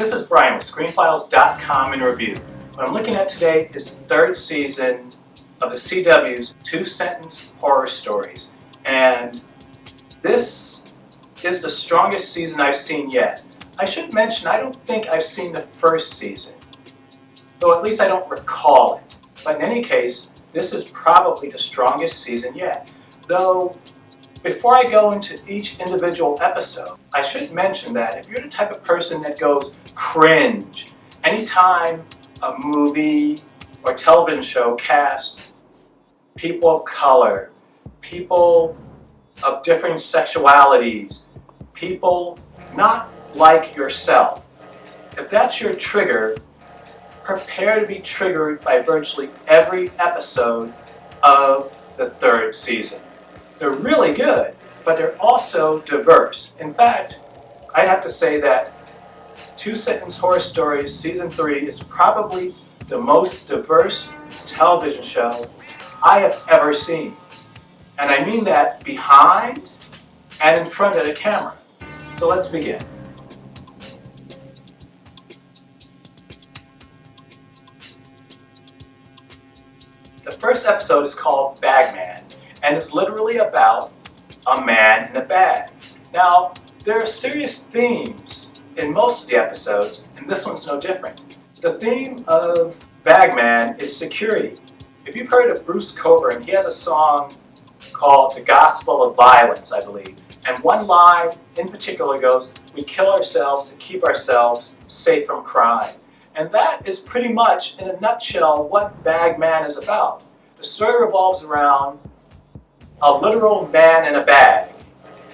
This is Brian with ScreenFiles.com in review. What I'm looking at today is the third season of the CW's two-sentence horror stories. And this is the strongest season I've seen yet. I should mention, I don't think I've seen the first season, though at least I don't recall it. But in any case, this is probably the strongest season yet. Though, before I go into each individual episode, I should mention that if you're the type of person that goes cringe anytime a movie or television show casts people of color, people of different sexualities, people not like yourself, if that's your trigger, prepare to be triggered by virtually every episode of the third season. They're really good, but they're also diverse. In fact, I have to say that Two Sentence Horror Stories Season 3 is probably the most diverse television show I have ever seen. And I mean that behind and in front of the camera. So let's begin. The first episode is called Bagman, and it's literally about a man in a bag. Now, there are serious themes in most of the episodes, and this one's no different. The theme of Bagman is security. If you've heard of Bruce Cockburn, he has a song called The Gospel of Violence, I believe. And one line in particular goes, "We kill ourselves to keep ourselves safe from crime." And that is pretty much, in a nutshell, what Bagman is about. The story revolves around a literal man in a bag.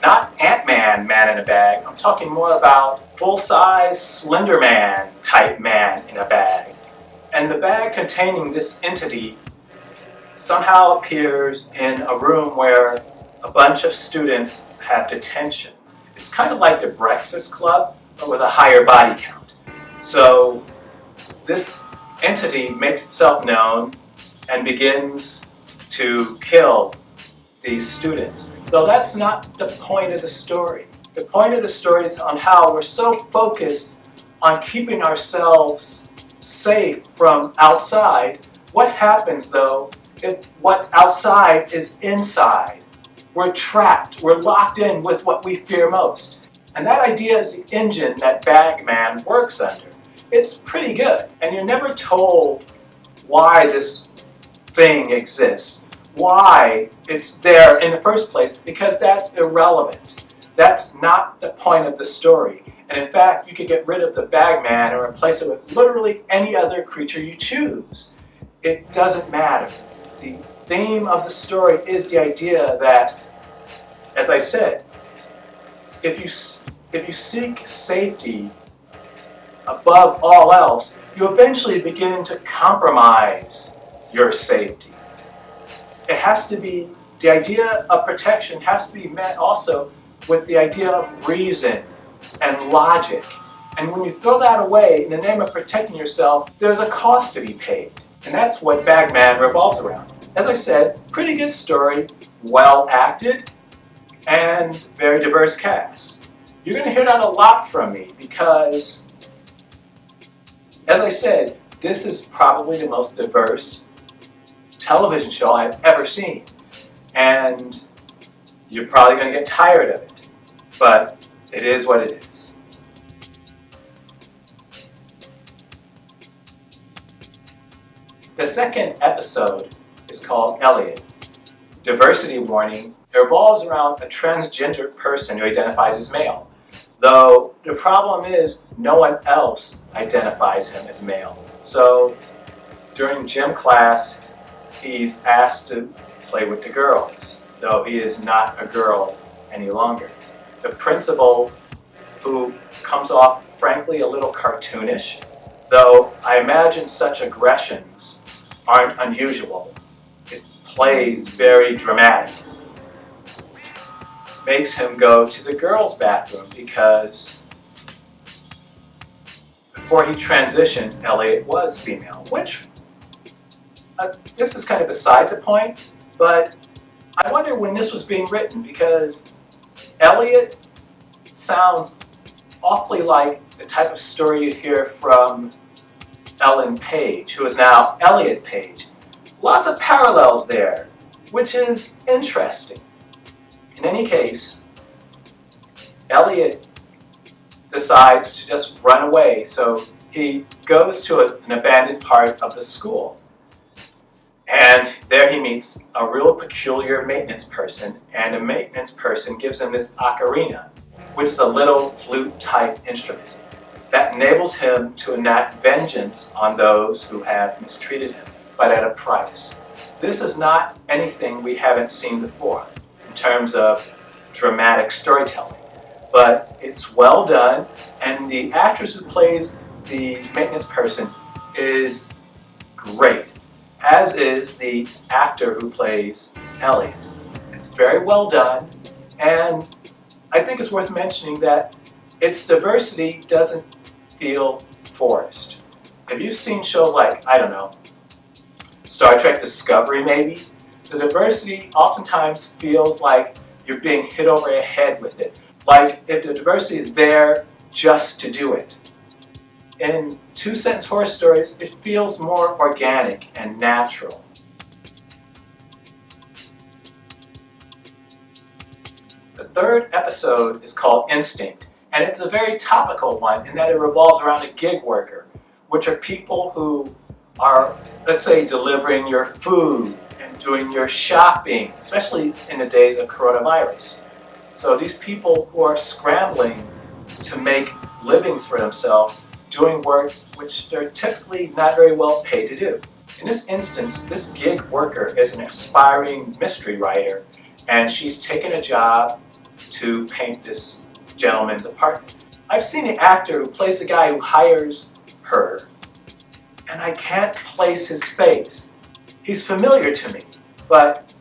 Not Ant-Man man in a bag. I'm talking more about full-size Slender Man type man in a bag. And the bag containing this entity somehow appears in a room where a bunch of students have detention. It's kind of like the Breakfast Club, but with a higher body count. So this entity makes itself known and begins to kill these students. Though that's not the point of the story. The point of the story is on how we're so focused on keeping ourselves safe from outside. What happens though if what's outside is inside? We're trapped, we're locked in with what we fear most. And that idea is the engine that Bagman works under. It's pretty good, and you're never told why this thing exists, why it's there in the first place, because that's irrelevant. That's not the point of the story. And in fact, you could get rid of the Bagman and replace it with literally any other creature you choose. It doesn't matter. The theme of the story is the idea that, as I said, if you seek safety above all else, you eventually begin to compromise your safety. It has to be, the idea of protection has to be met also with the idea of reason and logic. And when you throw that away in the name of protecting yourself, there's a cost to be paid. And that's what Bagman revolves around. As I said, pretty good story, well acted, and very diverse cast. You're going to hear that a lot from me because, as I said, this is probably the most diverse television show I've ever seen. And you're probably going to get tired of it, but it is what it is. The second episode is called Elliott Diversity Warning. It revolves around a transgender person who identifies as male, though the problem is no one else identifies him as male. So during gym class, he's asked to play with the girls, though he is not a girl any longer. The principal, who comes off frankly a little cartoonish, though I imagine such aggressions aren't unusual. It plays very dramatic. Makes him go to the girls' bathroom because before he transitioned, Elliott was female, which this is kind of beside the point, but I wonder when this was being written because Elliott sounds awfully like the type of story you hear from Ellen Page, who is now Elliott Page. Lots of parallels there, which is interesting. In any case, Elliott decides to just run away, so he goes to an abandoned part of the school. And there he meets a real peculiar maintenance person, and the maintenance person gives him this ocarina, which is a little flute-type instrument that enables him to enact vengeance on those who have mistreated him, but at a price. This is not anything we haven't seen before in terms of dramatic storytelling, but it's well done, and the actress who plays the maintenance person is great, as is the actor who plays Elliott. It's very well done, and I think it's worth mentioning that its diversity doesn't feel forced. If you've seen shows like, I don't know, Star Trek Discovery maybe, the diversity oftentimes feels like you're being hit over the head with it. Like if the diversity is there just to do it. In two-sentence horror stories, it feels more organic and natural. The third episode is called Instinct, and it's a very topical one in that it revolves around a gig worker, which are people who are, let's say, delivering your food and doing your shopping, especially in the days of coronavirus. So these people who are scrambling to make livings for themselves, doing work which they're typically not very well paid to do. In this instance, this gig worker is an aspiring mystery writer, and she's taken a job to paint this gentleman's apartment. I've seen the actor who plays the guy who hires her, and I can't place his face. He's familiar to me, but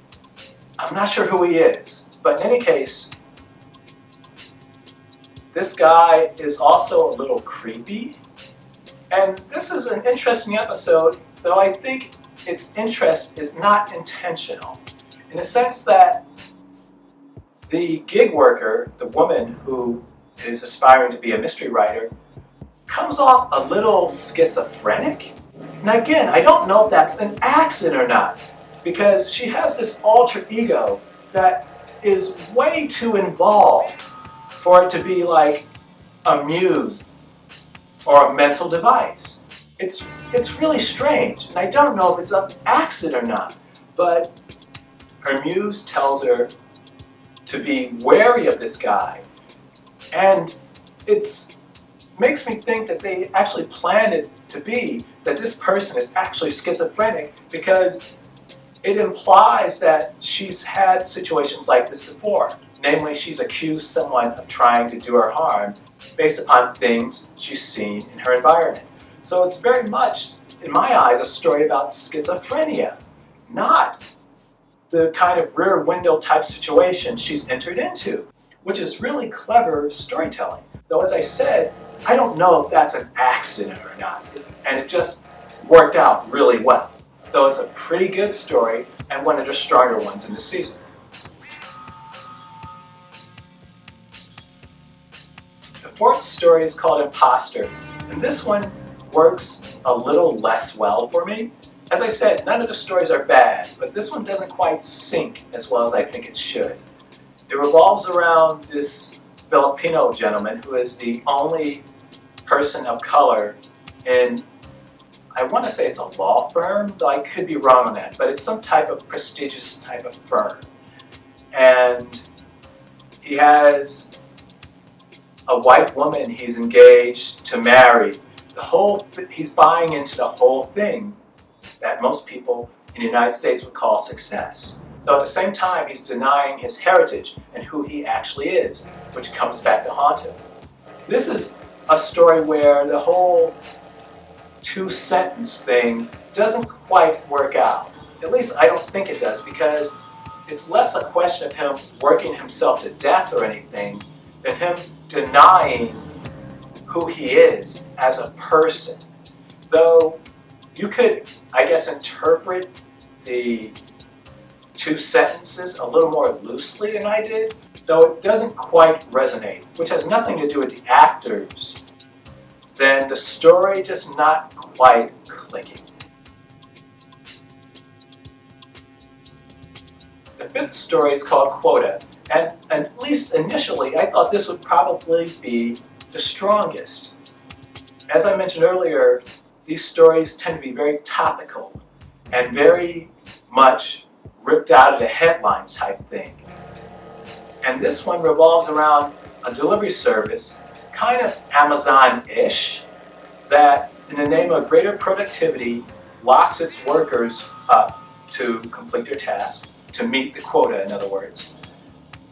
I'm not sure who he is. But in any case, this guy is also a little creepy. And this is an interesting episode, though I think its interest is not intentional, in the sense that the gig worker, the woman who is aspiring to be a mystery writer, comes off a little schizophrenic. And again, I don't know if that's an accident or not, because she has this alter ego that is way too involved for it to be like a muse or a mental device. It's really strange, and I don't know if it's an accident or not, but her muse tells her to be wary of this guy, and it makes me think that they actually planned it to be that this person is actually schizophrenic, because it implies that she's had situations like this before. Namely, she's accused someone of trying to do her harm based upon things she's seen in her environment. So it's very much, in my eyes, a story about schizophrenia, not the kind of rear window type situation she's entered into, which is really clever storytelling. Though, as I said, I don't know if that's an accident or not, and it just worked out really well. Though it's a pretty good story and one of the stronger ones in the season. The fourth story is called Imposter, and this one works a little less well for me. As I said, none of the stories are bad, but this one doesn't quite sync as well as I think it should. It revolves around this Filipino gentleman who is the only person of color in, I want to say it's a law firm, though I could be wrong on that, but it's some type of prestigious type of firm. And he has a white woman he's engaged to marry. He's buying into the whole thing that most people in the United States would call success. Though at the same time, he's denying his heritage and who he actually is, which comes back to haunt him. This is a story where the whole two-sentence thing doesn't quite work out. At least I don't think it does, because it's less a question of him working himself to death or anything than him denying who he is as a person. Though you could, I guess, interpret the two sentences a little more loosely than I did, though it doesn't quite resonate, which has nothing to do with the actors, then the story just not quite clicking. The fifth story is called Quota, and at least initially I thought this would probably be the strongest. As I mentioned earlier, these stories tend to be very topical and very much ripped out of the headlines type thing. And this one revolves around a delivery service, kind of Amazon-ish, that in the name of greater productivity locks its workers up to complete their task, to meet the quota, in other words.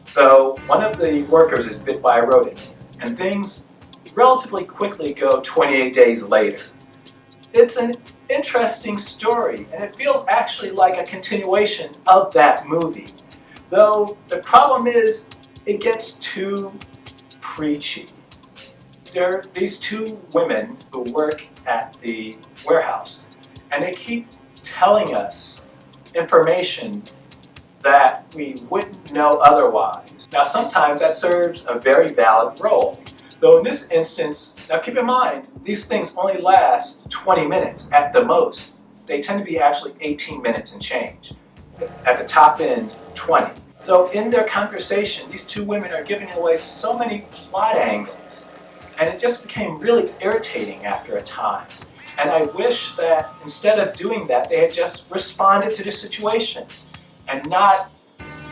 So one of the workers is bit by a rodent, and things relatively quickly go 28 days later. It's an interesting story, and it feels actually like a continuation of that movie. Though the problem is, it gets too preachy. There are these two women who work at the warehouse, and they keep telling us information that we wouldn't know otherwise. Now sometimes that serves a very valid role. Though in this instance, now keep in mind, these things only last 20 minutes at the most. They tend to be actually 18 minutes and change. At the top end, 20. So in their conversation, these two women are giving away so many plot angles, and it just became really irritating after a time. And I wish that instead of doing that, they had just responded to the situation and not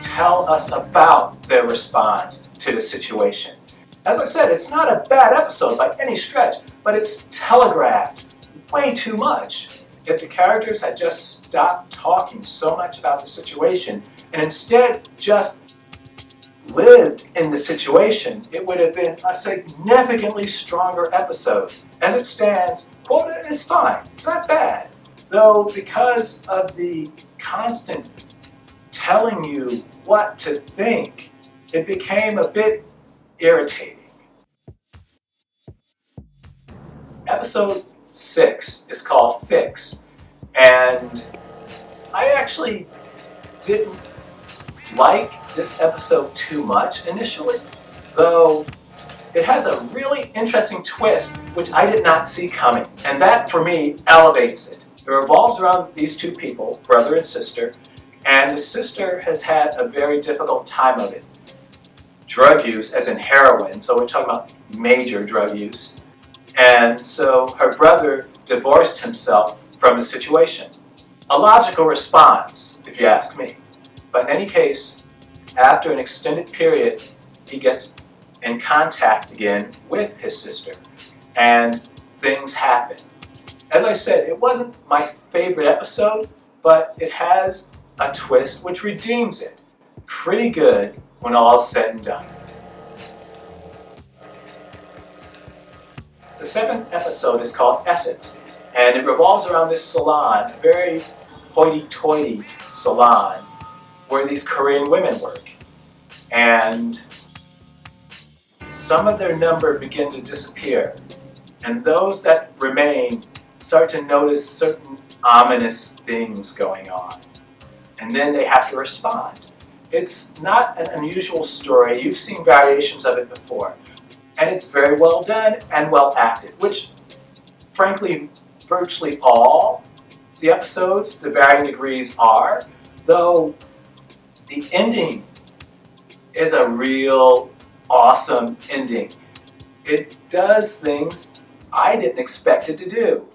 tell us about their response to the situation. As I said, it's not a bad episode by any stretch, but it's telegraphed way too much. If the characters had just stopped talking so much about the situation and instead just lived in the situation, it would have been a significantly stronger episode. As it stands, Quota is fine. It's not bad. Though because of the constant telling you what to think, it became a bit irritating. Episode 6 is called Fix, and I actually didn't like this episode too much initially, though it has a really interesting twist which I did not see coming, and that for me elevates it. It revolves around these two people, brother and sister, and the sister has had a very difficult time of it. Drug use, as in heroin, so we're talking about major drug use. And so her brother divorced himself from the situation. A logical response, if you ask me. But in any case, after an extended period, he gets in contact again with his sister, and things happen. As I said, it wasn't my favorite episode, but it has a twist which redeems it. Pretty good when all's said and done. The 7th episode is called Essence, and it revolves around this salon, a very hoity-toity salon, where these Korean women work. And some of their number begin to disappear, and those that remain start to notice certain ominous things going on. And then they have to respond. It's not an unusual story. You've seen variations of it before. And it's very well done and well acted, which, frankly, virtually all the episodes, to varying degrees, are, though the ending is a real awesome ending. It does things I didn't expect it to do.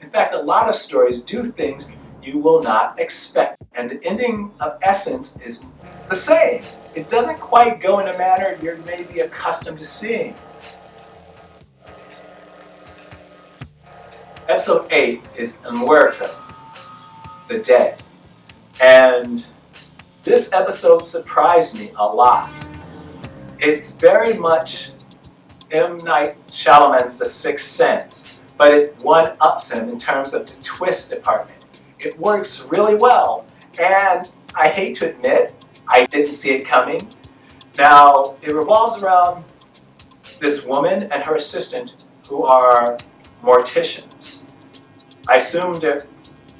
In fact, a lot of stories do things you will not expect. And the ending of Essence is the same. It doesn't quite go in a manner you're maybe accustomed to seeing. Episode 8 is Muerto, the Dead. And this episode surprised me a lot. It's very much M. Night Shyamalan's The Sixth Sense, but it one-ups him in terms of the twist department. It works really well, and I hate to admit, I didn't see it coming. Now, it revolves around this woman and her assistant who are morticians. I assume they're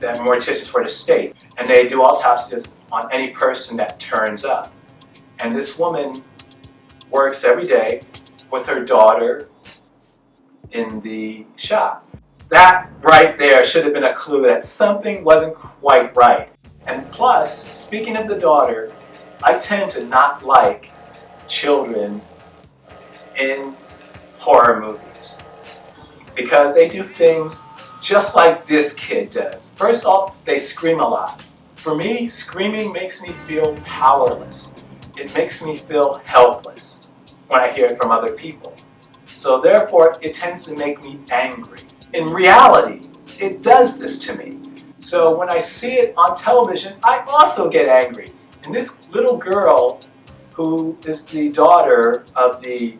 morticians for the state, and they do autopsies on any person that turns up. And this woman works every day with her daughter in the shop. That right there should have been a clue that something wasn't quite right. And plus, speaking of the daughter, I tend to not like children in horror movies because they do things just like this kid does. First off, they scream a lot. For me, screaming makes me feel powerless. It makes me feel helpless when I hear it from other people. So therefore, it tends to make me angry. In reality, it does this to me. So when I see it on television, I also get angry. And this little girl, who is the daughter of the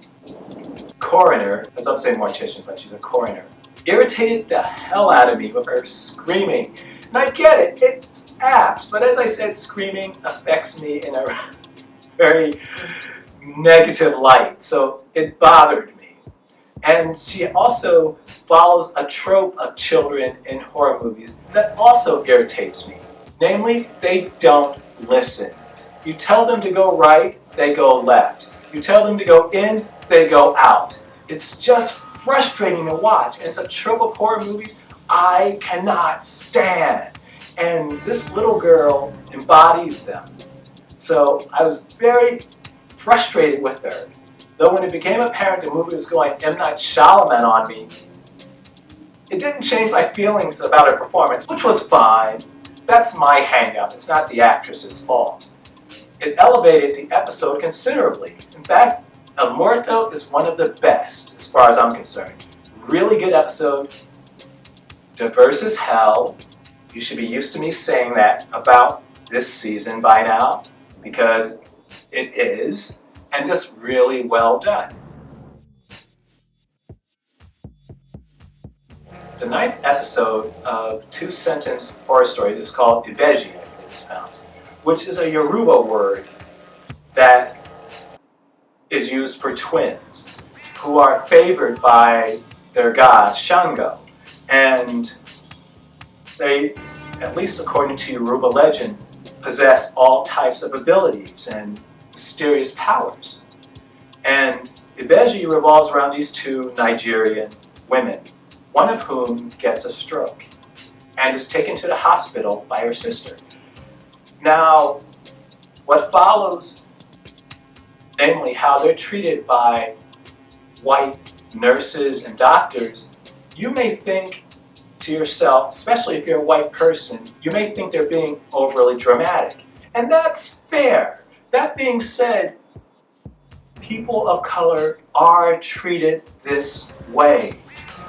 coroner, I was about to say mortician, but she's a coroner, irritated the hell out of me with her screaming. And I get it, it's apt, but as I said, screaming affects me in a very negative light, so it bothered me. And she also follows a trope of children in horror movies that also irritates me. Namely, they don't listen. You tell them to go right, they go left. You tell them to go in, they go out. It's just frustrating to watch. And it's a trope of horror movies I cannot stand. And this little girl embodies them. So I was very frustrated with her. Though when it became apparent the movie was going M. Night Shyamalan on me, it didn't change my feelings about her performance, which was fine. That's my hang-up. It's not the actress's fault. It elevated the episode considerably. In fact, El Muerto is one of the best, as far as I'm concerned. Really good episode. Diverse as hell. You should be used to me saying that about this season by now, because it is, and just really well done. The 9th episode of two-sentence horror story is called Ibegi, I believe it's pronounced, which is a Yoruba word that is used for twins who are favored by their god Shango. And they, at least according to Yoruba legend, possess all types of abilities and mysterious powers. And Ibegi revolves around these two Nigerian women, one of whom gets a stroke and is taken to the hospital by her sister. Now, what follows, namely how they're treated by white nurses and doctors, you may think to yourself, especially if you're a white person, you may think they're being overly dramatic. And that's fair. That being said, people of color are treated this way.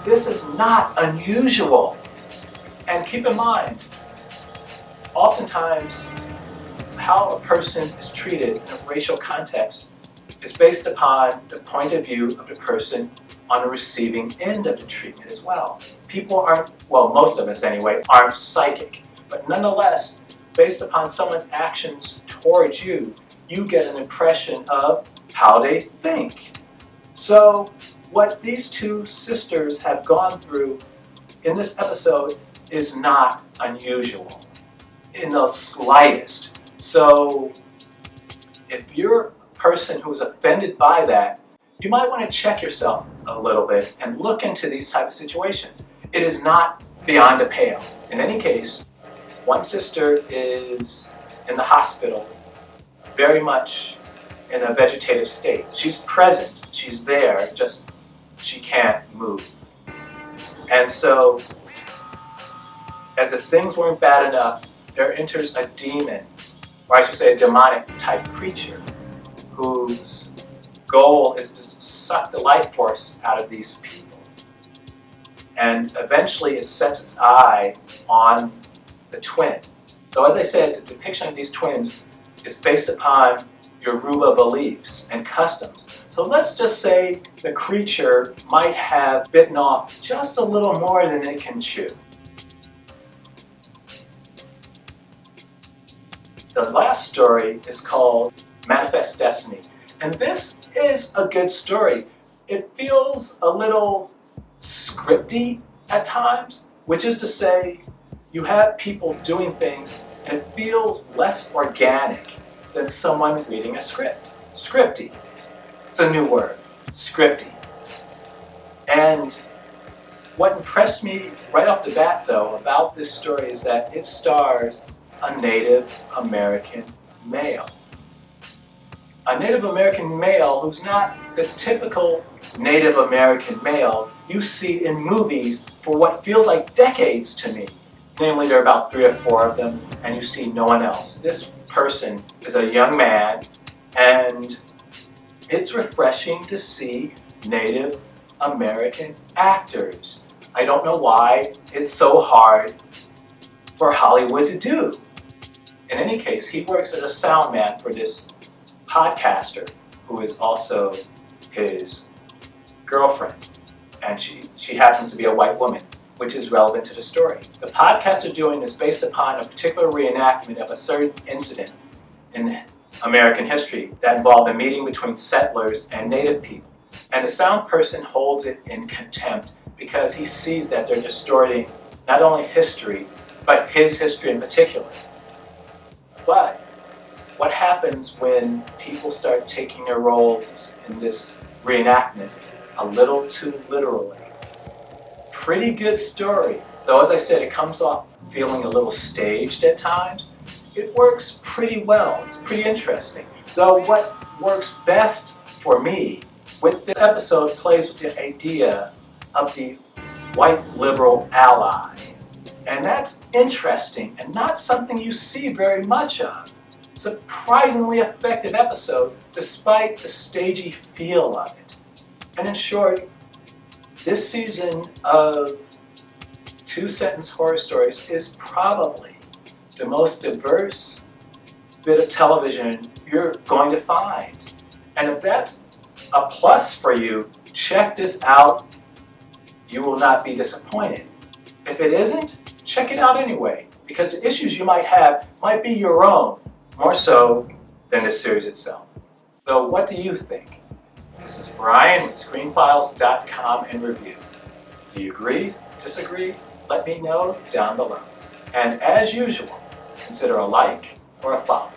This is not unusual. And keep in mind, oftentimes, how a person is treated in a racial context is based upon the point of view of the person on the receiving end of the treatment as well. People aren't, well, most of us anyway, aren't psychic. But nonetheless, based upon someone's actions towards you, you get an impression of how they think. So, what these two sisters have gone through in this episode is not unusual in the slightest. So, if you're a person who's offended by that, you might want to check yourself a little bit and look into these type of situations. It is not beyond a pale. In any case, one sister is in the hospital, very much in a vegetative state. She's present, she's there, just she can't move. And so, as if things weren't bad enough, there enters a demon, or I should say a demonic type creature, whose goal is to suck the life force out of these people. And eventually it sets its eye on the twin. So as I said, the depiction of these twins is based upon Yoruba beliefs and customs. So let's just say the creature might have bitten off just a little more than it can chew. The last story is called Manifest Destiny. And this is a good story. It feels a little scripty at times, which is to say, you have people doing things and it feels less organic than someone reading a script. Scripty. It's a new word. scripty. And what impressed me right off the bat, though, about this story is that it stars a Native American male. A Native American male who's not the typical Native American male you see in movies for what feels like decades to me. Namely, there are about 3 or 4 of them, and you see no one else. This person is a young man, and it's refreshing to see Native American actors. I don't know why it's so hard for Hollywood to do. In any case, he works as a sound man for this podcaster who is also his girlfriend, and she happens to be a white woman, which is relevant to the story. The podcast they're doing is based upon a particular reenactment of a certain incident in American history that involved a meeting between settlers and native people. And the sound person holds it in contempt because he sees that they're distorting not only history, but his history in particular. But what happens when people start taking their roles in this reenactment a little too literally? Pretty good story, though as I said, it comes off feeling a little staged at times. It works pretty well, it's pretty interesting. Though what works best for me with this episode plays with the idea of the white liberal ally. And that's interesting and not something you see very much of. Surprisingly effective episode despite the stagey feel of it. And in short, this season of 2-sentence horror stories is probably the most diverse bit of television you're going to find. And if that's a plus for you, check this out. You will not be disappointed. If it isn't, check it out anyway, because the issues you might have might be your own, more so than the series itself. So what do you think? This is Brian with ScreenFiles.com and Review. Do you agree? Disagree? Let me know down below. And as usual, consider a like or a follow.